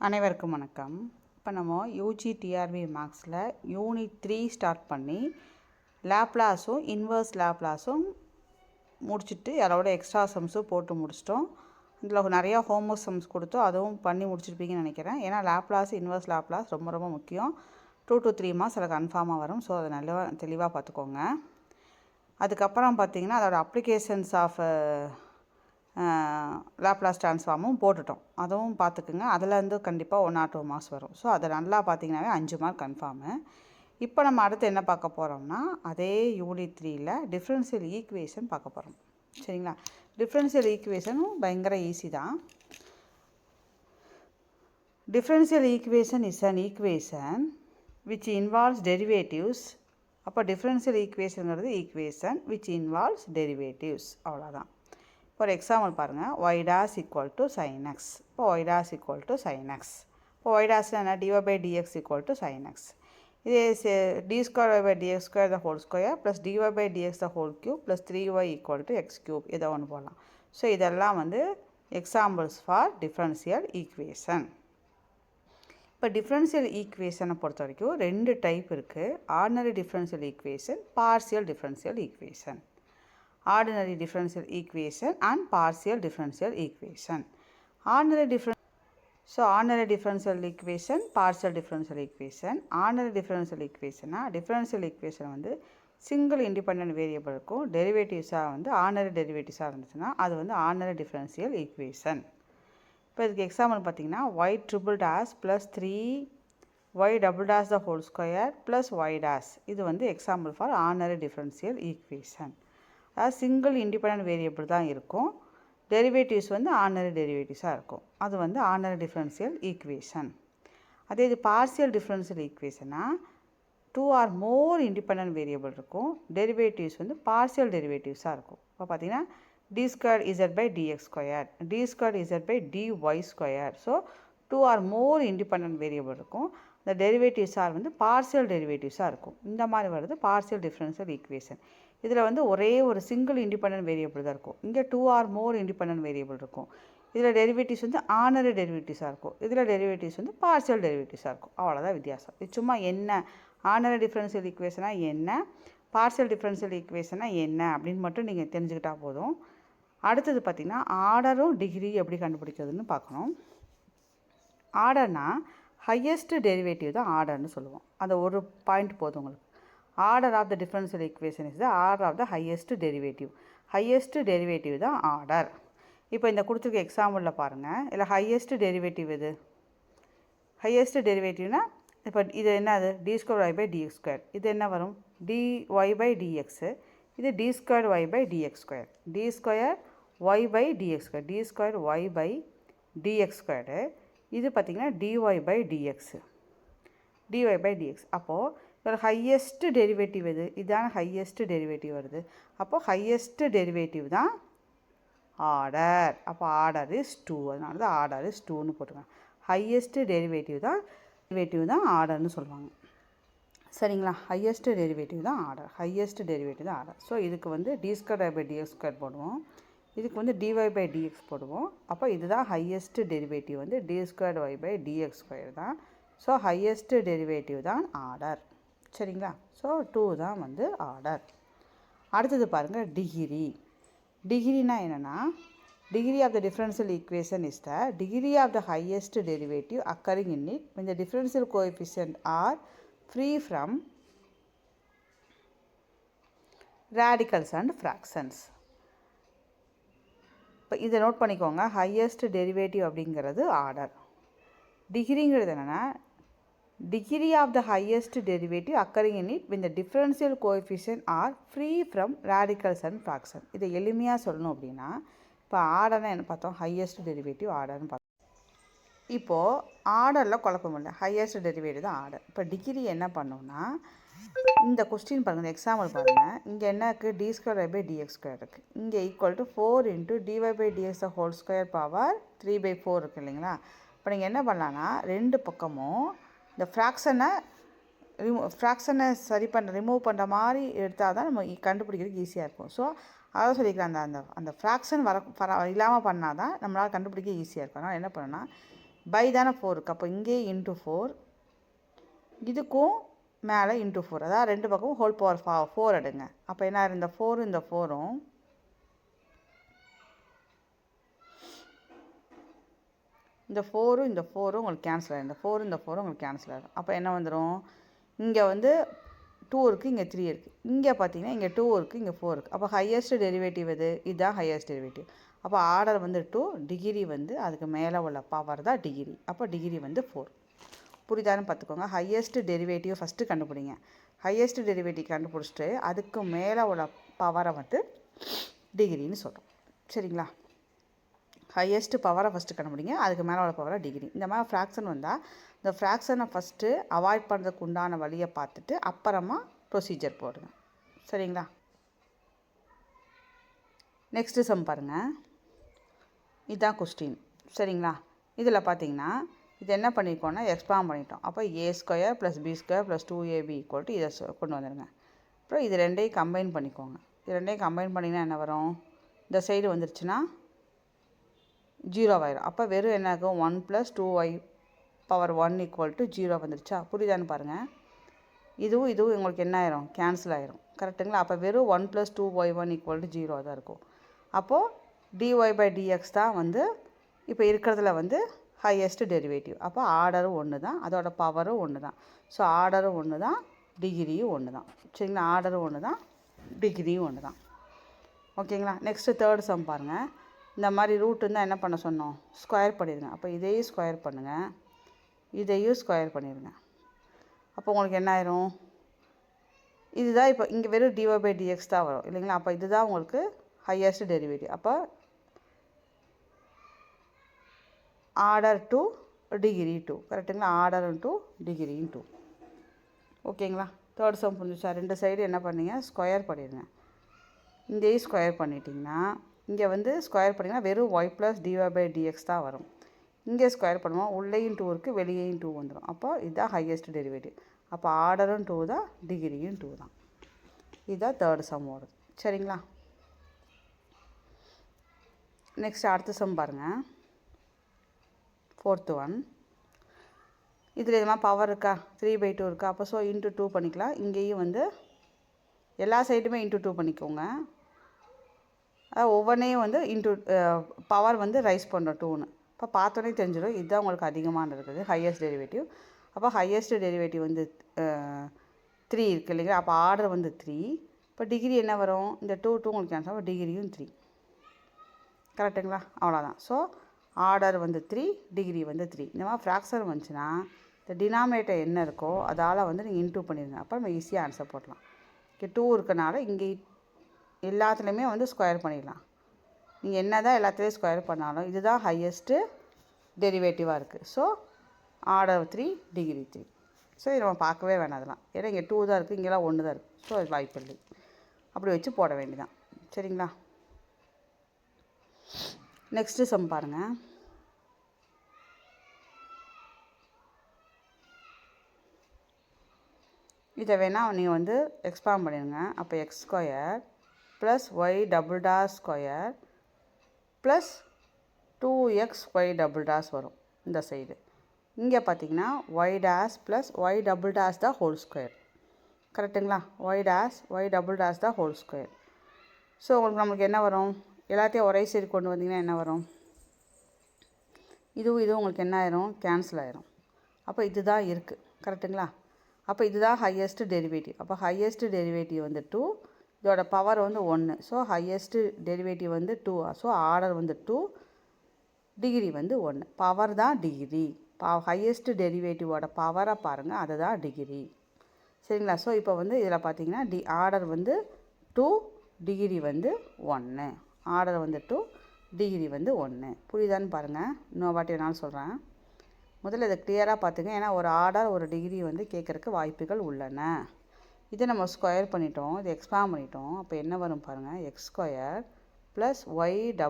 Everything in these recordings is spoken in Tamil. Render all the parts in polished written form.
அனைவருக்கும் வணக்கம். இப்போ நம்ம யூஜி டிஆர்பி மேக்ஸில் யூனிட் 3 ஸ்டார்ட் பண்ணி லேப்லாஸும் இன்வர்ஸ் லேப்லாஸும் முடிச்சுட்டு அதோட எக்ஸ்ட்ரா சம்ஸும் போட்டு முடிச்சிட்டோம். இதில் நிறையா ஹோம்ஒர்க் சம்ஸ் கொடுத்தோம், அதுவும் பண்ணி முடிச்சிருப்பீங்கன்னு நினைக்கிறேன். ஏன்னா லேப்லாஸ் இன்வர்ஸ் லேப்லாஸ் ரொம்ப ரொம்ப முக்கியம். 2 to 3 மார்க்ஸ் அதில் கன்ஃபார்மாக வரும். ஸோ அதை நல்லா தெளிவாக பார்த்துக்கோங்க. அதுக்கப்புறம் பார்த்திங்கன்னா அதோட அப்ளிகேஷன்ஸ் ஆஃப் லேப்லாஸ் ட்ரான்ஸ்ஃபார்மும் போட்டுட்டோம், அதுவும் பார்த்துக்குங்க. அதுலேருந்து கண்டிப்பாக 1 or 2 மார்க்ஸ் வரும். ஸோ அதை நல்லா பார்த்தீங்கன்னாவே 5 மார்க் கன்ஃபார்மு. இப்போ நம்ம அடுத்து என்ன பார்க்க போகிறோம்னா அதே யூனிட் 3ல் டிஃப்ரென்ஷியல் ஈக்குவேஷன் பார்க்க போகிறோம். சரிங்களா? டிஃப்ரென்ஷியல் ஈக்குவேஷனும் பயங்கர ஈஸி தான். Differential equation is an equation which involves derivatives. அப்போ டிஃப்ரென்ஷியல் ஈக்குவேஷனுங்கிறது ஈக்குவேஷன் விச் இன்வால்வ்ஸ் டெரிவேட்டிவ்ஸ், அவ்வளோதான். For example பாருங்கள், y dash equal to sin x. இப்போ y dash equal to sin x. இப்போ y dash என்ன? dy by dx equal to sin x. இது d square y by dx square the whole square plus dy by dx the whole cube plus 3y equal to x cube. இதை ஒன்று போடலாம். ஸோ இதெல்லாம் வந்து எக்ஸாம்பிள்ஸ் ஃபார் டிஃப்ரென்ஷியல் ஈக்குவேஷன். இப்போ டிஃப்ரென்ஷியல் ஈக்குவேஷனை பொறுத்த வரைக்கும் 2 டைப் இருக்குது. Ordinary differential equation, partial differential equation. Ordinary differential equation and partial differential equation. Ordinary differential equation, partial differential equation. Ordinary differential equation differential equation வந்து single independent variable இருக்கும், டெரிவேட்டிவ்ஸாக வந்து ஆர்டினரி டெரிவேட்டிவ்ஸாக இருந்துச்சுன்னா அது வந்து ஆர்டினரி டிஃப்ரென்ஷியல் ஈக்குவேஷன். இப்போ இதுக்கு எக்ஸாம்பிள் பார்த்தீங்கன்னா y triple dash plus 3y double dash the whole square plus y dash. இது வந்து example for ordinary differential equation. அதாவது சிங்கிள் இண்டிபெண்ட் வேரியபிள் தான் இருக்கும், டெரிவேட்டிவ்ஸ் வந்து ஆர்டினரி டெரிவேட்டிவ்ஸாக இருக்கும். அது வந்து ஆர்டினரி டிஃப்ரென்ஷியல் ஈக்குவேஷன். அதே இது பார்ஷியல் டிஃப்ரென்ஷியல் ஈக்குவேஷனாக 2 or more இண்டிபெண்ட் வேரியபிள் இருக்கும், டெரிவேட்டிவ்ஸ் வந்து பார்ஷியல் டெரிவேட்டிவ்ஸாக இருக்கும். இப்போ பார்த்தீங்கன்னா d squared z by dx squared, d squared z by dy squared. So 2 or more independent variable இருக்கும், இந்த டெரிவேட்டிவ்ஸாக வந்து பார்ஷியல் டெரிவேட்டிவ்ஸாக இருக்கும். இந்த மாதிரி வருது பார்ஷியல் டிஃப்ரென்ஷியல் ஈக்குவேஷன். இதில் வந்து ஒரே ஒரு சிங்கிள் இண்டிபெண்ட் வேரியபிள் தான் இருக்கும், இங்கே 2 or more இண்டிபெண்ட் வேரியபிள் இருக்கும். இதில் டெரிவேட்டிவ்ஸ் வந்து ஆர்டினரி டெரிவேட்டிவ்ஸாக இருக்கும், இதில் டெரிவேட்டிவ்ஸ் வந்து பார்ஷியல் டெரிவேட்டிவ்ஸாக இருக்கும். அவ்வளோதான் வித்தியாசம். இது சும்மா என்ன ஆர்டினரி டிஃப்ரென்ஷியல் ஈக்குவேஷனாக என்ன, பார்ஷியல் டிஃப்ரென்ஷியல் ஈக்குவேஷனாக என்ன அப்படின்னு மட்டும் நீங்கள் தெரிஞ்சுக்கிட்டால் போதும். அடுத்தது பார்த்திங்கன்னா ஆர்டரும் டிகிரி எப்படி கண்டுபிடிக்கிறதுன்னு பார்க்கணும். ஆர்டர்னால் ஹையஸ்ட் டெரிவேட்டிவ் தான் ஆர்டர்னு சொல்லுவோம். அந்த ஒரு பாயிண்ட் போதும் உங்களுக்கு. Order of the differential equation is the order of the highest derivative. Highest derivative தான் order. இப்போ இந்த கொடுத்துருக்க எக்ஸாம்பிளில் பாருங்கள், இல்லை ஹையஸ்ட் டெரிவேட்டிவ் இது ஹையஸ்ட் டெரிவேட்டிவ்னா இப்போ இது என்னது d square y by dx square. இது என்ன வரும்? dy by dx. இது d square y by dx square. d square y by dx square. d square y by dx square. இது பார்த்திங்கன்னா dy by dx. dy by dx. அப்போது ஒரு ஹையஸ்ட் டெரிவேட்டிவ் இது, இதுதான் ஹையஸ்ட் டெரிவேட்டிவ் வருது. அப்போது ஹையஸ்ட் டெரிவேட்டிவ் தான் ஆர்டர். அப்போ ஆர்டர் இஸ் 2, அதனால தான் ஆர்டர் இஸ் 2ன்னு போட்டுருக்காங்க. ஹையஸ்ட் டெரிவேட்டிவ் தான் ஆர்டர்னு சொல்லுவாங்க. சரிங்களா? ஹையஸ்ட் டெரிவேட்டிவ் தான் ஆர்டர், ஹையஸ்ட் டெரிவேட்டிவ் தான் ஆர்டர். ஸோ இதுக்கு வந்து d squared y by dx square போடுவோம், இதுக்கு வந்து dy by dx போடுவோம். அப்போ இதுதான் ஹையஸ்ட் டெரிவேட்டிவ் வந்து d squared y by dx square தான். ஸோ ஹையஸ்ட் டெரிவேட்டிவ் தான் ஆர்டர். சரிங்களா? ஸோ 2 தான் வந்து ஆர்டர். அடுத்தது பாருங்கள் டிகிரி. டிகிரினா என்னென்னா degree of the differential equation is the degree of the highest derivative occurring in it when the differential coefficient are free from radicals and fractions. இப்போ இதை நோட் பண்ணிக்கோங்க, ஹையஸ்ட் டெரிவேட்டிவ் அப்படிங்கிறது ஆர்டர். டிகிரிங்கிறது என்னென்னா degree of the highest derivative occurring in it when the differential coefficient are free from radicals and fraction. இதை எளிமையாக சொல்லணும் அப்படின்னா இப்போ ஆர்டர்னா என்ன பார்த்தோம்? ஹையஸ்ட் டெரிவேட்டிவ் ஆர்டர்னு பார்த்தோம். இப்போது ஆர்டரில் குழப்பம் இல்லை, ஹையஸ்ட் டெரிவேட்டிவ் தான் ஆர்டர். இப்போ டிகிரி என்ன பண்ணோம்னா இந்த கொஸ்டின் பாருங்கள், எக்ஸாம்பிள் பாருங்கள். இங்கே என்ன இருக்குது? d square y by dx square இருக்குது. இங்கே equal to 4 × dy by dx the whole square power 3/4 இருக்குது இல்லைங்களா? இப்போ நீங்கள் என்ன பண்ணலான்னா ரெண்டு பக்கமும் இந்த ஃப்ராக்ஷனை ரிமூவ் பண்ணுற மாதிரி எடுத்தால் தான் நம்ம கண்டுபிடிக்கிறதுக்கு ஈஸியாக இருக்கும். ஸோ அதான் சொல்லிக்கிறேன், அந்த ஃப்ராக்ஷன் இல்லாமல் பண்ணால் தான் நம்மளால் கண்டுபிடிக்க ஈஸியாக இருக்கும். அதனால் என்ன பண்ணணும்னா பை தானே 4 இருக்குது. அப்போ இங்கே இன்ட்டு 4, இதுக்கும் மேலே இன்ட்டு 4, அதாவது ரெண்டு பக்கமும் ஹோல் பவர் 4 எடுங்க. அப்போ என்ன இந்த 4 இந்த 4ம் இந்த 4 இந்த 4 உங்களுக்கு கேன்சல் ஆகிடும். இந்த 4 இந்த 4 உங்களுக்கு கேன்சல் ஆகிடும். அப்போ என்ன வந்துடும், இங்கே வந்து 2 இருக்குது, இங்கே 3 இருக்குது. இங்கே பார்த்தீங்கன்னா இங்கே 2 இருக்குது, இங்கே 4 இருக்குது. அப்போ ஹையஸ்ட் டெரிவேட்டிவ் இதுதான் ஹையஸ்ட் டெரிவேட்டிவ். அப்போ ஆர்டர் வந்து 2, டிகிரி வந்து அதுக்கு மேலே உள்ள பவர் தான் டிகிரி. அப்போ டிகிரி வந்து 4. புரியுதான்னு பார்த்துக்கோங்க. ஹையஸ்ட் டெரிவேட்டிவ் ஃபஸ்ட்டு கண்டுபிடிங்க. ஹையஸ்ட் டெரிவேட்டிவ் கண்டுபிடிச்சிட்டு அதுக்கு மேலே உள்ள பவரை வந்து டிகிரின்னு சொல்கிறோம். சரிங்களா? ஹையஸ்ட் பவரை ஃபஸ்ட்டு கண்டுபிடிங்க, அதுக்கு மேலே உள்ள பவரை டிகிரி. இந்த மாதிரி ஃப்ராக்ஷன் வந்தால் இந்த ஃப்ராக்ஷனை ஃபஸ்ட்டு அவாய்ட் பண்ணுறதுக்கு உண்டான வழியை பார்த்துட்டு அப்புறமா ப்ரொசீஜர் போடுங்க. சரிங்களா? நெக்ஸ்ட்டு சம் பாருங்கள். இதுதான் கொஸ்டின். சரிங்களா? இதில் பார்த்தீங்கன்னா இது என்ன பண்ணியிருக்கோன்னா எக்ஸ்பாண்ட் பண்ணிட்டோம். அப்போ a² + b² + 2ab = இதை கொண்டு வந்துடுங்க. அப்புறம் இது ரெண்டையும் கம்பைன் பண்ணிக்கோங்க. இது ரெண்டையும் கம்பைன் பண்ணிங்கன்னா என்ன வரும், இந்த சைடு வந்துருச்சுன்னா 0 ஆயிடும். அப்போ வெறும் என்ன ஆகும், 1 + 2y பவர் 1 = 0 வந்துருச்சா? புரியுதான்னு பாருங்கள். இதுவும் இதுவும் உங்களுக்கு என்ன ஆயிரும், கேன்சல் ஆயிரும். கரெக்டுங்களா? அப்போ வெறும் 1 + 2y1 = 0 தான் இருக்கும். அப்போது dy/dx தான் வந்து இப்போ இருக்கிறதுல வந்து ஹையஸ்ட் டெரிவேட்டிவ். அப்போ ஆர்டரும் ஒன்று தான், அதோட பவரும் ஒன்று தான். ஸோ ஆர்டரும் ஒன்று தான், டிகிரியும் ஒன்று தான். சரிங்களா? ஆர்டரும் ஒன்று தான், டிகிரியும் ஒன்று தான். ஓகேங்களா? நெக்ஸ்ட்டு தேர்ட் சம் பாருங்கள். இந்த மாதிரி ரூட் இருந்தால் என்ன பண்ண சொன்னோம், ஸ்கொயர் பண்ணிடுங்க. அப்போ இதையும் ஸ்கொயர் பண்ணுங்கள், இதையும் ஸ்கொயர் பண்ணிடுங்க. அப்போ உங்களுக்கு என்ன ஆயிரும், இதுதான் இப்போ இங்கே வெறும் dy/dx தான் வரும் இல்லைங்களா? அப்போ இதுதான் உங்களுக்கு ஹையஸ்ட் டெரிவேட்டிவ். அப்போ ஆர்டர் 2, டிகிரி 2. கரெக்டுங்களா? Order 2, degree 2. ஓகேங்களா? தேர்ட் சம் புரிஞ்சுச்சா? ரெண்டு சைடு என்ன பண்ணீங்க, ஸ்கொயர் பண்ணிடுங்க. இங்கேயும் ஸ்கொயர் பண்ணிட்டீங்கன்னா இங்கே வந்து ஸ்கொயர் பண்ணிங்கன்னா வெறும் y + dy/dx தான் வரும். இங்கே ஸ்கொயர் பண்ணுவோம், உள்ளேயும் 2 இருக்குது, வெளியேயும் 2 வந்துடும். அப்போ இதுதான் ஹையஸ்ட் டெரிவேட்டிவ். அப்போ ஆர்டரும் 2 தான், டிகிரியும் 2 தான். இதுதான் தேர்ட் சம் ஓடுது. சரிங்களா? நெக்ஸ்ட் அடுத்த சம் பாருங்கள். 4th one. இதில் எதுனா பவர் இருக்கா, 3/2 இருக்கா? அப்போ ஸோ இன்ட்டு 2 பண்ணிக்கலாம். இங்கேயும் வந்து எல்லா சைடுமே இன்ட்டு 2 பண்ணிக்கோங்க. ஒவ்வொன்றையும் வந்து இன்ட்டு பவர் வந்து ரைஸ் பண்ணுறோம் 2ன்னு. இப்போ பார்த்தோன்னே தெரிஞ்சிடும் இதுதான் உங்களுக்கு அதிகமான இருக்குது ஹையஸ்ட் டெரிவேட்டிவ். அப்போ ஹையஸ்ட் டெரிவேட்டிவ் வந்து 3 இருக்குது இல்லைங்களா? அப்போ ஆர்டர் வந்து 3. இப்போ டிகிரி என்ன வரும், இந்த 2 உங்களுக்கு கேன்சல் ஆகும், டிகிரியும் 3. கரெக்டுங்களா? அவ்வளோதான். ஸோ ஆர்டர் வந்து 3, டிகிரி வந்து 3. இந்த மாதிரி ஃப்ராக்ஷன் வந்துச்சுன்னா இந்த டினாமினேட்டர் என்ன இருக்கோ அதால் வந்து நீங்கள் இன்டூ பண்ணிடுங்க. அப்போ நம்ம ஈஸியாக ஆன்சர் போடலாம். இங்கே 2 இருக்கனால இங்கே எல்லாத்துலேயுமே வந்து ஸ்கொயர் பண்ணிடலாம். நீங்கள் என்ன தான் எல்லாத்துலேயும் ஸ்கொயர் பண்ணாலும் இதுதான் ஹையஸ்ட்டு டெரிவேட்டிவாக இருக்குது. So order 3, degree 3. ஸோ இது நம்ம பார்க்கவே வேணாம் அதெல்லாம். ஏன்னா இங்கே 2 தான் இருக்குது, இங்கெல்லாம் 1 தான் இருக்குது. ஸோ அது வாய்ப்பு இல்லை. அப்படி வச்சு போட வேண்டியதான். சரிங்களா? நெக்ஸ்ட்டு சம் பாருங்கள். இதை வேணால் நீங்கள் வந்து எக்ஸ்பாண்ட் பண்ணிடுங்க. அப்போ x² + y² + 2xy" வரும் இந்த சைடு. இங்கே பார்த்தீங்கன்னா y' + y" தான் ஹோல் ஸ்கொயர். கரெக்டுங்களா? y' தான் ஹோல் ஸ்கொயர். ஸோ உங்களுக்கு நம்மளுக்கு என்ன வரும், எல்லாத்தையும் ஒரே சைடு கொண்டு வந்தீங்கன்னா என்ன வரும், இதுவும் உங்களுக்கு என்ன ஆயிரும், கேன்சல் ஆயிரும். அப்போ இதுதான் இருக்குது. கரெக்டுங்களா? அப்போ இதுதான் ஹையஸ்ட் டெரிவேட்டிவ். அப்போ ஹையஸ்ட் டெரிவேட்டிவ் வந்து 2, இதோட பவர் வந்து 1. ஸோ ஹையஸ்ட் டெரிவேட்டிவ் வந்து 2. ஸோ ஆர்டர் வந்து 2, டிகிரி வந்து 1. பவர் தான் டிகிரி. ஹையஸ்ட் டெரிவேட்டிவோட பவரை பாருங்கள், அதுதான் டிகிரி. சரிங்களா? ஸோ இப்போ வந்து இதில் பார்த்தீங்கன்னா ஆர்டர் வந்து 2, டிகிரி வந்து 1. ஆர்டர் வந்து 2, டிகிரி வந்து 1. புரியுதான்னு பாருங்கள். இன்னொரு வாட்டி வேணாலும் சொல்கிறேன். முதல்ல இதை கிளியராக பார்த்துங்க. ஏன்னா ஒரு ஆர்டர் ஒரு டிகிரி வந்து கேட்குறக்கு வாய்ப்புகள் உள்ளன. இதை நம்ம ஸ்கொயர் பண்ணிட்டோம், இதை எக்ஸ்பாண்ட் பண்ணிட்டோம். அப்போ என்ன வரும் பாருங்கள், x² + y" +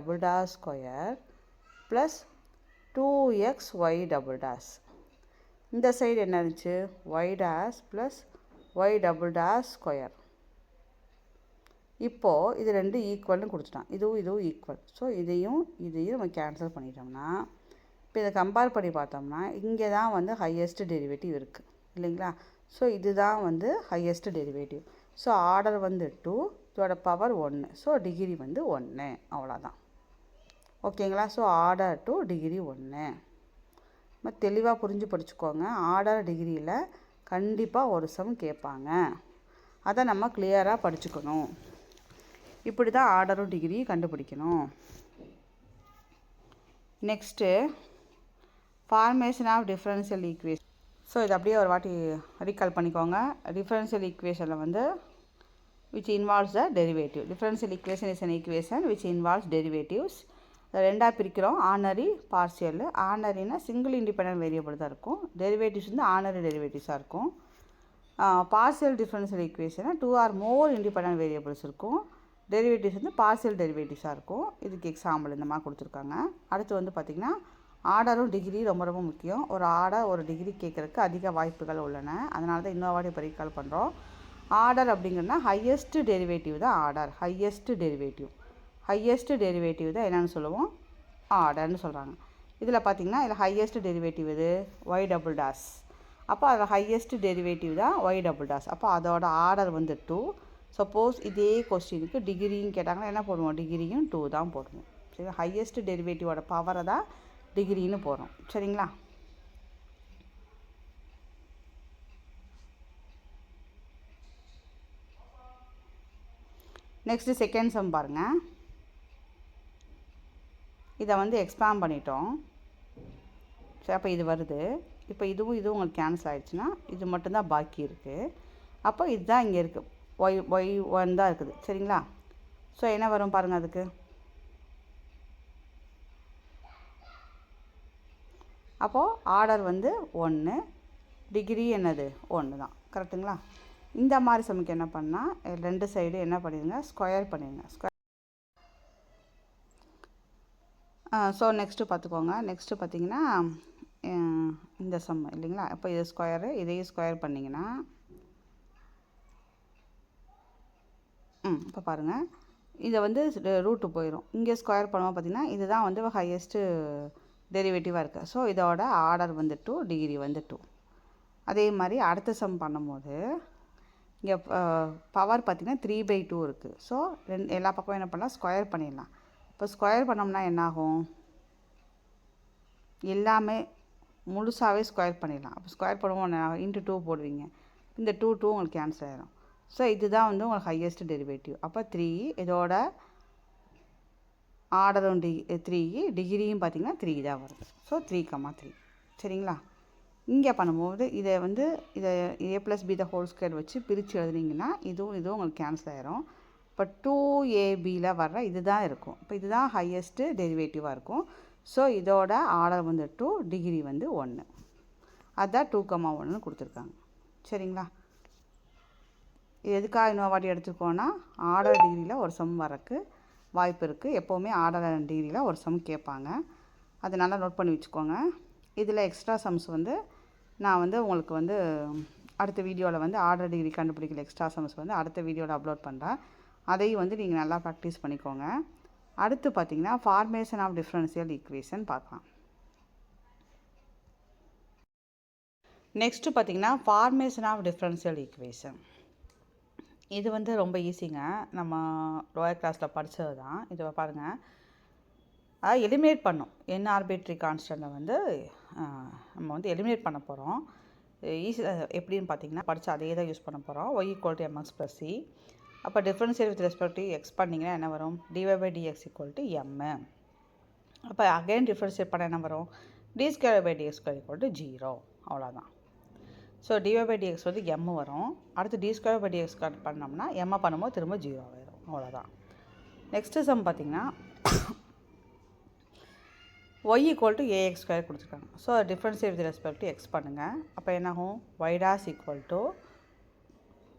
2xy". இந்த சைடு என்ன இருந்துச்சு, y' + y". இப்போது இது ரெண்டு ஈக்குவல்னு கொடுத்துட்டான், இதுவும் ஈக்குவல். ஸோ இதையும் நம்ம கேன்சல் பண்ணிட்டோம்னா இப்போ இதை கம்பேர் பண்ணி பார்த்தோம்னா இங்கே தான் வந்து ஹையஸ்ட் டெரிவேட்டிவ் இருக்குது இல்லைங்களா. ஸோ இதுதான் வந்து ஹையஸ்ட் டெரிவேட்டிவ். ஸோ ஆர்டர் வந்து 2, இதோட பவர் 1, ஸோ டிகிரி வந்து 1, அவ்வளோதான். ஓகேங்களா. So order to degree 1. நம்ம தெளிவாக புரிஞ்சு படிச்சுக்கோங்க. ஆர்டர் டிகிரியில் கண்டிப்பாக ஒரு சம் கேட்பாங்க, அதை நம்ம கிளியராக படிச்சுக்கணும். இப்படி தான் ஆர்டரும் டிகிரி கண்டுபிடிக்கணும். Next formation of differential equation. So இது அப்படியே ஒரு வாட்டி ரீகால் பண்ணிக்கோங்க. டிஃபரன்ஷியல் ஈக்குவேஷனில் வந்து which involves the derivative. Differential equation is an equation which involves derivatives. ரெண்டாக பிரிக்கிறோம், ஆர்டினரி பார்ஷியல். ஆர்டினரினா சிங்கிள் இண்டிபெண்டன்ட் வேரியபிள் தான் இருக்கும், டெரிவேட்டிவ்ஸ் வந்து ஆர்டினரி டெரிவேட்டிவ்ஸாக இருக்கும். பார்ஷியல் டிஃபரன்ஷியல் ஈக்குவேஷனா 2 ஆர் மோர் இண்டிபெண்டன்ட் வேரியபிள்ஸ் இருக்கும், டெரிவேட்டிவ்ஸ் வந்து பார்ஷியல் டெரிவேட்டிவ்ஸாக இருக்கும். இதுக்கு எக்ஸாம்பிள் இந்த மாதிரி கொடுத்துருக்காங்க. அடுத்து வந்து பார்த்திங்கன்னா ஆர்டரும் டிகிரி ரொம்ப ரொம்ப முக்கியம். ஒரு ஆர்டர் ஒரு டிகிரி கேட்குறதுக்கு அதிக வாய்ப்புகள் உள்ளன, அதனால தான் இன்னொரு வாட்டி இப்போ ரீகால் பண்ணுறோம். ஆர்டர் அப்படிங்கிறனா ஹையஸ்ட் டெரிவேட்டிவ் தான் ஆர்டர். ஹையஸ்ட் டெரிவேட்டிவ் தான் என்னென்னு சொல்லுவோம், ஆர்டர்னு சொல்கிறாங்க. இதில் பார்த்திங்கன்னா இதில் ஹையஸ்ட் டெரிவேட்டிவ் இது ஒய் டபுள் டாஸ். அப்போ அதில் ஹையஸ்ட் டெரிவேட்டிவ் தான் ஒய் டபுள் டாஸ். அப்போ அதோட ஆர்டர் வந்து 2. சப்போஸ் இதே கொஸ்டினுக்கு டிகிரின்னு கேட்டாங்கன்னா என்ன போடுவோம், டிகிரியும் 2 தான் போடுவோம். சரி, ஹையஸ்ட் டெரிவேட்டிவோட பவரை தான் டிகிரின்னு போடுறோம். சரிங்களா. நெக்ஸ்ட்டு செகண்ட் சம் பாருங்கள். இதை வந்து எக்ஸ்பேண்ட் பண்ணிட்டோம். சரி, அப்போ இது வருது. இப்போ இதுவும் உங்களுக்கு கேன்சல் ஆகிடுச்சுன்னா இது மட்டும்தான் பாக்கி இருக்குது. அப்போ இதுதான் இங்கே இருக்குது, ஒய் 1 தான் இருக்குது. சரிங்களா. ஸோ என்ன வரும் பாருங்கள், அதுக்கு அப்போது ஆர்டர் வந்து 1, டிகிரி என்னது 1 தான். கரெக்டுங்களா. இந்த மாதிரி சமைக்க என்ன பண்ணால் ரெண்டு சைடு என்ன பண்ணிடுங்க, ஸ்கொயர் பண்ணிடுங்க. ஸோ நெக்ஸ்ட்டு பார்த்துக்கோங்க. நெக்ஸ்ட்டு பார்த்திங்கன்னா இந்த சம் இல்லைங்களா. இப்போ இது ஸ்கொயரு, இதையும் ஸ்கொயர் பண்ணிங்கன்னா இப்போ பாருங்கள் இதை வந்து ரூட்டு போயிடும். இங்கே ஸ்கொயர் பண்ணுவோம் பார்த்திங்கன்னா இதுதான் வந்து ஹையஸ்ட்டு டெரிவேட்டிவாக இருக்குது. ஸோ இதோட ஆர்டர் வந்து 2, டிகிரி வந்து 2. அதே மாதிரி அடுத்த சம் பண்ணும்போது இங்கே பவர் பார்த்திங்கன்னா 3/2 இருக்குது. ஸோ எல்லா பக்கமும் என்ன பண்ணலாம், ஸ்கொயர் பண்ணிடலாம். இப்போ ஸ்கொயர் பண்ணோம்னா என்னாகும், எல்லாமே முழுசாகவே ஸ்கொயர் பண்ணிடலாம். அப்போ ஸ்கொயர் பண்ணுவோம் இன்ட்டு 2 போடுவீங்க, இந்த 2 உங்களுக்கு கேன்சல் ஆகிடும். ஸோ இதுதான் வந்து உங்களுக்கு ஹையஸ்ட் டெரிவேட்டிவ். அப்போ 3, இதோட ஆர்டரும் 3, டிகிரியும் பார்த்திங்கன்னா 3 தான் வருது. ஸோ 3,3. சரிங்களா. இங்கே பண்ணும்போது இதை வந்து இதை a + b ஹோல் ஸ்கொயர் வச்சு பிரித்து எழுதுனீங்கன்னா இதுவும் உங்களுக்கு கேன்சல் ஆகிரும். இப்போ 2ab வர்ற இது தான் இருக்கும். இப்போ இதுதான் ஹையஸ்ட்டு டெரிவேட்டிவாக இருக்கும். ஸோ இதோட ஆர்டர் வந்து 2, டிகிரி வந்து 1. அதுதான் 2,1 கொடுத்துருக்காங்க. சரிங்களா. இது எதுக்காக இன்னொரு வாட்டி எடுத்துருக்கோன்னா ஆர்டர் டிகிரியில் ஒரு சம் வரக்கு வாய்ப்பு இருக்குது. எப்போவுமே ஆர்டர் டிகிரியில் ஒரு சம் கேட்பாங்க, அதை நல்லா நோட் பண்ணி வச்சுக்கோங்க. இதில் எக்ஸ்ட்ரா சம்ஸ் வந்து நான் வந்து உங்களுக்கு வந்து அடுத்த வீடியோவில் வந்து ஆர்டர் டிகிரி கண்டுபிடிக்கிற எக்ஸ்ட்ரா சம்ஸ் வந்து அடுத்த வீடியோவில் அப்லோட் பண்ணுறேன். அதையும் வந்து நீங்கள் நல்லா ப்ராக்டிஸ் பண்ணிக்கோங்க. அடுத்து பார்த்திங்கன்னா ஃபார்மேஷன் ஆஃப் டிஃபரன்ஷியல் ஈக்குவேஷன் பார்க்கலாம். நெக்ஸ்ட்டு பார்த்திங்கன்னா ஃபார்மேஷன் ஆஃப் டிஃபரன்ஷியல் ஈக்குவேஷன். இது வந்து ரொம்ப ஈஸிங்க, நம்ம லோயர் கிளாஸில் படித்தது தான். இதை பாருங்கள், அதை எலிமினேட் பண்ணோம். n ஆர்பிட்ரி கான்ஸ்டண்ட்டை வந்து நம்ம வந்து எலிமினேட் பண்ண போகிறோம். ஈஸி எப்படின்னு பார்த்தீங்கன்னா படித்து அதே தான் யூஸ் பண்ண போகிறோம். y = mx + c. அப்போ differentiate with respect to X பண்ணிங்கன்னா என்ன வரும், dy/dx = m. அப்போ அகைன் டிஃபரன்ஷியேட் பண்ண என்ன வரும், d²/dx² = 0. அவ்வளோதான். ஸோ dy/dx வந்து m வரும். அடுத்து d²/dx பண்ணோம்னா m பண்ணும்போது திரும்ப 0 ஆயிடும். அவ்வளோதான். நெக்ஸ்ட்டு சம் பார்த்திங்கன்னா y = ax² கொடுத்துருக்காங்க. So differentiate with respect to X பண்ணுங்கள். அப்போ என்னாகும், y' =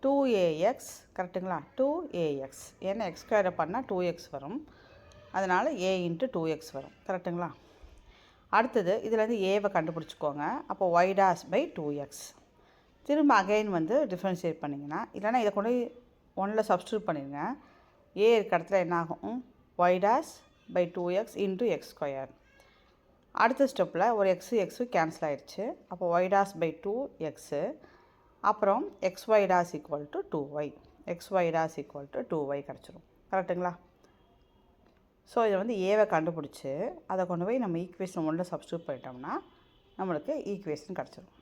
2ax. கரெக்டுங்களா. 2ax, ஏன்னா x² பண்ணால் 2x வரும், அதனால் a × 2x வரும். கரெக்டுங்களா. அடுத்தது இதில் ஏவை கண்டுபிடிச்சிக்கோங்க. அப்போ y'/2x. திரும்ப அகைன் வந்து டிஃபரன்ஷியேட் பண்ணிங்கன்னா, இல்லைனா இதை கொண்டு 1ல் சப்ஸ்டியூட் பண்ணிடுங்க. a இருக்க இடத்துல என்னாகும், y'/2x × x². அடுத்த ஸ்டெப்பில் ஒரு எக்ஸு கேன்சல் ஆகிடுச்சு. அப்போ ஒய் டாஸ் பை 2x அப்புறம் xy toss equal to 2y, xy toss equal to 2y கிடச்சிரும். கரெக்டுங்களா? ஸோ இதை வந்து ஏவை கண்டுபிடிச்சி அதை கொண்டு போய் நம்ம ஈக்குவேஷன் 1 சப்ஸ்டியூட் பண்ணிட்டோம்னா நம்மளுக்கு ஈக்குவேஷன் கிடச்சிரும்.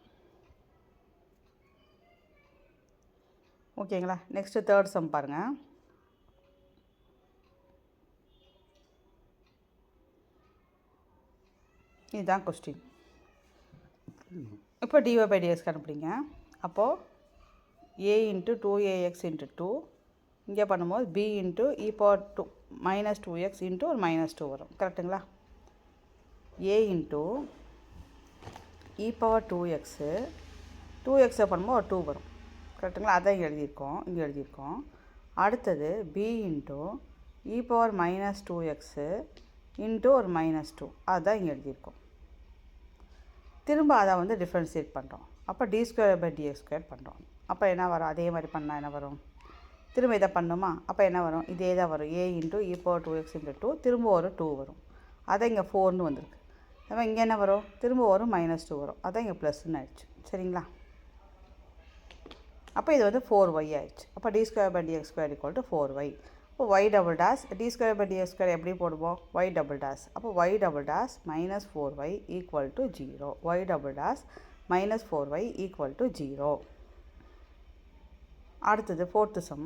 ஓகேங்களா? நெக்ஸ்ட்டு தேர்ட் சம் பாருங்கள். இதுதான் கொஸ்டின். இப்போ dy by dx கண்டுபிடிங்க. அப்போது a இன்ட்டு 2ax இன்ட்டு 2 இங்கே பண்ணும்போது b into e power 2 minus 2x into ஒரு மைனஸ் 2 வரும். கரெக்டுங்களா? a into e power 2x 2xை பண்ணும்போது ஒரு 2 வரும். கரெக்டுங்களா? அதான் இங்கே எழுதியிருக்கோம். அடுத்தது b into e power minus 2x into ஒரு மைனஸ் 2 அதுதான் இங்கே எழுதியிருக்கோம். திரும்ப அதை வந்து டிஃப்ரென்ஷியேட் பண்ணுறோம். அப்போ d² by dx² பண்ணுறோம். அப்போ என்ன வரும்? அதே மாதிரி பண்ணால் என்ன வரும்? திரும்ப இதை பண்ணணுமா? அப்போ என்ன வரும்? இதே தான் வரும். a into e power 2x into 2 திரும்ப ஒரு 2 வரும். அதான் இங்கே 4ன்னு வந்திருக்கு. அப்போ இங்கே என்ன வரும்? திரும்ப ஒரு மைனஸ் 2 வரும். அதான் இங்கே ப்ளஸ்ன்னு ஆயிடுச்சு. சரிங்களா? அப்போ இது வந்து 4y ஆயிடுச்சு. அப்போ d² by dx² equal to 4y. இப்போ y double toss d² by dx² எப்படி போடுவோம்? y double toss. அப்போ y double toss minus 4y equal to 0. y double toss minus 4y equal to 0. அடுத்தது ஃபோர்த்து சம்.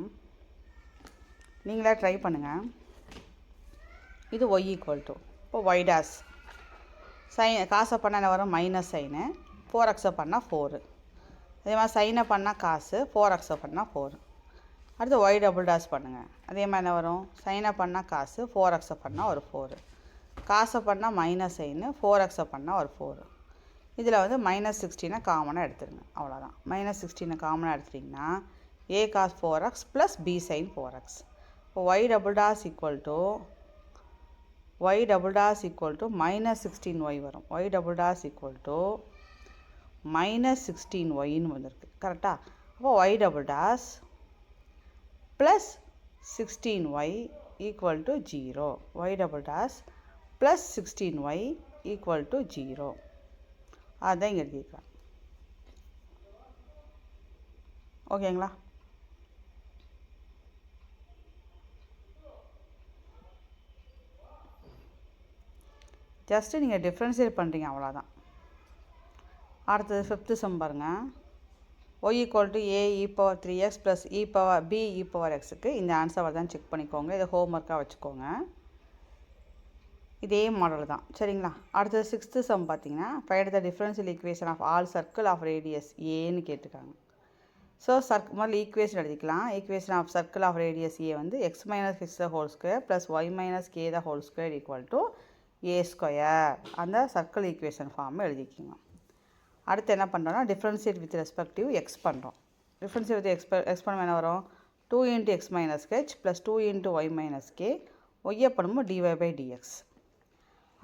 நீங்களே ட்ரை பண்ணுங்கள். இது y ஈக்குவல் டு இப்போ y டாஸ் சைன் காசை பண்ணால் என்ன வரும்? மைனஸ் சைனு 4xை பண்ணால் 4. அதே மாதிரி சைனை பண்ணால் காசு 4xை பண்ணால் 4. அடுத்து y டபுள் டாஸ் பண்ணுங்கள். அதே மாதிரி என்ன வரும்? சைனை பண்ணால் காசு 4xை பண்ணால் ஒரு 4. காசை பண்ணால் மைனஸ் சைனு 4xை பண்ணால் ஒரு 4. இதில் வந்து மைனஸ் 16 காமனாக எடுத்துருங்க. அவ்வளோதான். மைனஸ் 16 காமனாக எடுத்துட்டிங்கன்னா a cos 4x plus b sin 4x. இப்போ y double dash equal to minus 16y வரும். y double dash equal to minus 16yன்னு வந்திருக்கு. கரெக்டாக? அப்போ y double dash plus 16y equal to 0. y double dash plus 16y equal to 0. அதான் இங்கே எழுதியிருக்கேன். ஓகேங்களா? ஜஸ்ட்டு நீங்கள் டிஃப்ரென்ஷியேட் பண்ணுறீங்க, அவ்வளோதான். அடுத்தது ஃபிஃப்த்து சம் பாருங்கள். y equal to a e power 3x plus b e power xக்கு இந்த ஆன்சரை தான் செக் பண்ணிக்கோங்க. இதை ஹோம்ஒர்க்காக வச்சுக்கோங்க. இதே மாடல் தான். சரிங்களா? அடுத்தது சிக்ஸ்த்து சம் பார்த்தீங்கன்னா find the differential equation of all circle of radius ஏன்னு கேட்டிருக்காங்க. ஸோ முதல்ல ஈக்குவேஷன் எழுதிக்கலாம். Equation of circle of radius a வந்து x minus h the whole square plus y minus k the whole square equal to a square. அந்த சர்க்கிள் ஈக்குவேஷன் ஃபார்மை எழுதிக்கோங்க. அடுத்து என்ன பண்ணுறோன்னா டிஃப்ரென்ஷியேட் வித் ரெஸ்பெக்டிவ் எக்ஸ் பண்ணுறோம். டிஃப்ரென்ஷியேட் வித் எக்ஸ் பண்ண என்ன வரும்? 2 into x minus H plus 2 into Y minus K. ஒய்யை பண்ணும்போது டிவை பை டிஎக்ஸ்.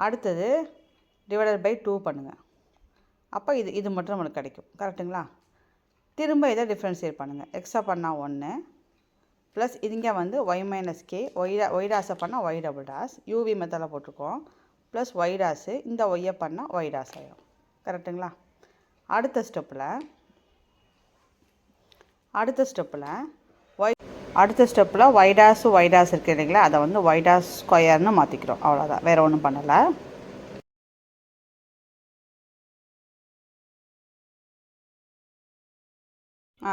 அடுத்தது டிவைடட் பை 2 பண்ணுங்கள். அப்போ இது மட்டும் நம்மளுக்கு கிடைக்கும். கரெக்டுங்களா? திரும்ப இதை டிஃப்ரென்ஷியேட் பண்ணுங்கள். எக்ஸை பண்ணால் 1 ப்ளஸ் இதுங்க வந்து ஒய் மைனஸ் கே. ஒய் டாஸை பண்ணால் ஒய் டபுள் டாஸ் யூவி மெத்தடில் போட்டிருக்கோம். ப்ளஸ் ஒய் டாஸு இந்த ஒய்யை பண்ணால் ஒய் டாஸ் ஆகிடும். கரெக்டுங்களா? அடுத்த ஸ்டெப்பில் ஒய் டாஸ் இருக்குது இல்லைங்களா, அதை வந்து ஒய் டாஸ் ஸ்கொயர்னு மாற்றிக்கிறோம். அவ்வளோதான், வேறு ஒன்றும் பண்ணலை.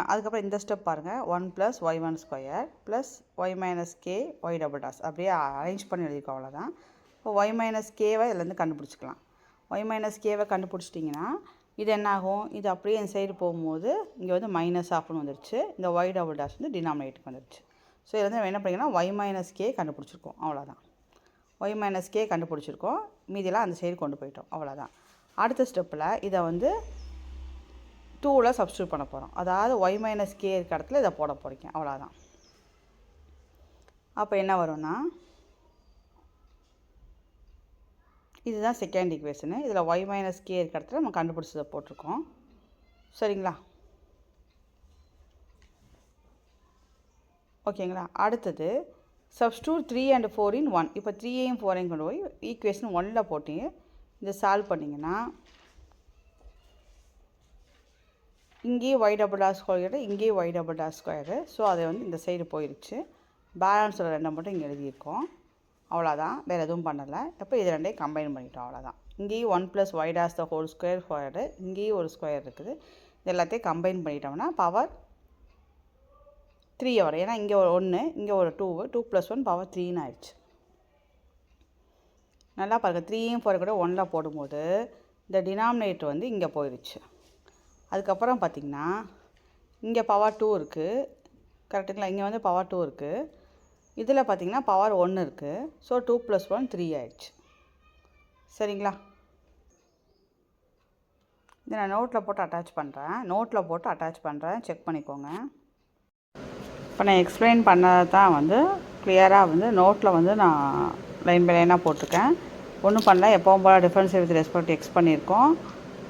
அதுக்கப்புறம் இந்த ஸ்டெப் பாருங்கள். 1 plus y1 square plus y minus k y double dash அப்படியே அரேஞ்ச் பண்ணி எழுதிக்கோ. அவ்வளோதான். இப்போ ஒய் மைனஸ் கேவை இதுலேருந்து கண்டுபிடிச்சிக்கலாம். ஒய் மைனஸ் கேவை கண்டுபிடிச்சிட்டிங்கன்னா இது என்ன ஆகும்? இது அப்படியே இந்த சைடு போகும்போது இங்கே வந்து மைனஸ் ஆஃப்னு வந்துருச்சு. இந்த ஒய் டபுள் டாஸ் வந்து டினாமினேட்டுக்கு வந்துருச்சு. ஸோ இதில் வந்து என்ன பண்ணிங்கன்னா ஒய் மைனஸ் கே கண்டுபிடிச்சிருக்கோம். அவ்வளோதான். ஒய் மைனஸ் கே கண்டுபிடிச்சிருக்கோம். மீதியெல்லாம் அந்த சைடு கொண்டு போயிட்டோம். அவ்வளோதான். அடுத்த ஸ்டெப்பில் இதை வந்து 2ல் சப்ஸ்டியூட் பண்ண போகிறோம். அதாவது ஒய் மைனஸ் கே இருக்க இடத்துல இதை போட போகிறீங்க. அவ்வளோதான். அப்போ என்ன வரும்னா இதுதான் செகண்ட் ஈக்குவேஷனு. இதில் ஒய் மைனஸ் கே இருக்க இடத்துல நம்ம கண்டுபிடிச்சதை போட்டிருக்கோம். சரிங்களா? ஓகேங்களா? அடுத்தது சப்ஸ்டியூட் 3 and 4 in 1. இப்போ 3ஐயும் 4ஐயும் கொண்டு போய் ஈக்குவேஷன் 1ல் போட்டு இதை சால்வ் பண்ணிங்கன்னா இங்கேயும் y டபுள் டாட் ஸ்கொயரு, இங்கேயும் y double dot square. So அதை வந்து இந்த சைடு போயிடுச்சு. பேலன்ஸோட ரெண்டை மட்டும் இங்கே எழுதியிருக்கோம். அவ்வளோதான், வேறு எதுவும் பண்ணலை. இப்போ இது ரெண்டையும் கம்பைன் பண்ணிட்டோம், அவ்வளோதான். இங்கேயும் 1 + y dash the whole square, இங்கேயும் ஒரு ஸ்கொயர் இருக்குது. இது எல்லாத்தையும் கம்பைன் பண்ணிட்டோம்னா பவர் 3 வரும். ஏன்னா இங்கே ஒரு 1, இங்கே ஒரு 2 + 1 பவர் 3ன்னு ஆயிடுச்சு. நல்லா பாருங்கள், 3யும் 4 கூட 1ல் போடும்போது இந்த டினாமினேட்டர் வந்து இங்கே போயிடுச்சு. அதுக்கப்புறம் பார்த்திங்கன்னா இங்கே பவர் 2 இருக்குது, கரெக்டுங்களா? இங்கே வந்து பவர் 2 இருக்குது. இதில் பார்த்திங்கன்னா பவர் 1 இருக்குது. ஸோ 2 + 1 3 ஆயிடுச்சு. சரிங்களா? இதை நான் நோட்டில் போட்டு அட்டாச் பண்ணுறேன், செக் பண்ணிக்கோங்க. இப்போ நான் எக்ஸ்பிளைன் பண்ணதை தான் வந்து கிளியராக வந்து நோட்டில் வந்து நான் லைன் பை லைனாக போட்டிருக்கேன். ஒன்றும் பண்ணல, எப்பவும் போல் டிஃபரன்ஸ் வித் ரெஸ்பெக்ட் எக்ஸ் பண்ணியிருக்கோம்,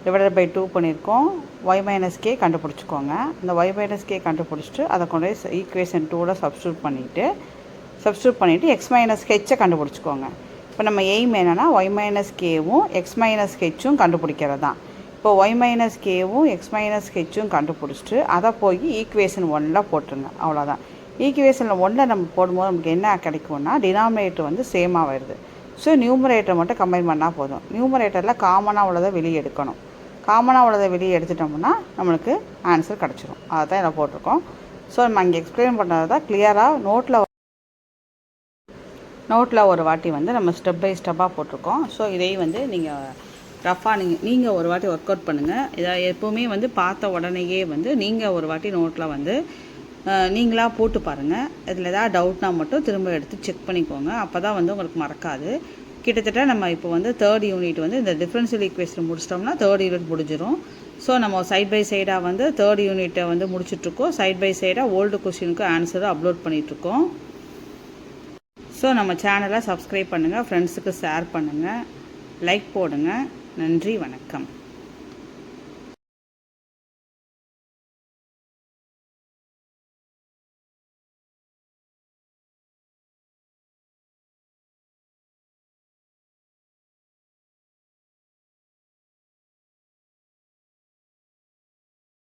டிவைடட் பை 2 பண்ணியிருக்கோம். y - k கண்டுபிடிச்சிக்கோங்க. இந்த y - k கண்டுபிடிச்சிட்டு அதை கொண்டு போய் ஈக்குவேஷன் 2ல் சப்ஸ்டியூட் பண்ணிவிட்டு x - h கண்டுபிடிச்சிக்கோங்க. இப்போ நம்ம எய்ம் என்னென்னா y - kவும் x - hம் கண்டுபிடிக்கிறது தான். இப்போ y - kவும் x - hம் கண்டுபிடிச்சிட்டு அதை போய் ஈக்குவேஷன் 1ல் போட்டுருங்க, அவ்வளோதான். ஈக்குவேஷனில் 1ல் நம்ம போடும்போது நமக்கு என்ன கிடைக்கும்னா டினாமினேட்டர் வந்து சேமாக வருது. ஸோ நியூமரேட்டர் மட்டும் கம்பைன் பண்ணால் போதும். நியூமரேட்டரில் காமனாக உள்ளதை வெளியே எடுக்கணும். காமனாக உள்ளதை வெளியே எடுத்துட்டோம்னா நம்மளுக்கு ஆன்சர் கிடச்சிரும். அதை தான் இதில் போட்டிருக்கோம். ஸோ நம்ம இங்கே எக்ஸ்பிளைன் பண்ணுறது தான் கிளியராக நோட்டில் ஒரு வாட்டி வந்து நம்ம ஸ்டெப் பை ஸ்டெப்பாக போட்டிருக்கோம். ஸோ இதையும் வந்து நீங்கள் ரஃபாக நீங்கள் ஒரு வாட்டி ஒர்க் அவுட் பண்ணுங்கள். இதை எப்போவுமே வந்து பார்த்த உடனேயே வந்து நீங்கள் ஒரு வாட்டி நோட்டில் வந்து நீங்களாக போட்டு பாருங்கள். இதில் ஏதாவது டவுட்னா மட்டும் திரும்ப எடுத்து செக் பண்ணிக்கோங்க. அப்போ தான் வந்து உங்களுக்கு மறக்காது. கிட்டத்தட்ட நம்ம இப்போ வந்து 3rd யூனிட் வந்து இந்த டிஃபரன்ஷியல் ஈக்குவேஷன் முடிச்சிட்டோம்னா 3rd யூனிட் முடிஞ்சிடும். ஸோ நம்ம சைட் பை சைடாக வந்து 3rd யூனிட்டை வந்து முடிச்சிட்ருக்கோம். சைட் பை சைடாக ஓல்டு கொஸ்டினுக்கு ஆன்சரும் அப்லோட் பண்ணிகிட்ருக்கோம். ஸோ நம்ம சேனலை சப்ஸ்கிரைப் பண்ணுங்கள், ஃப்ரெண்ட்ஸுக்கு ஷேர் பண்ணுங்கள், லைக் போடுங்க. நன்றி, வணக்கம்.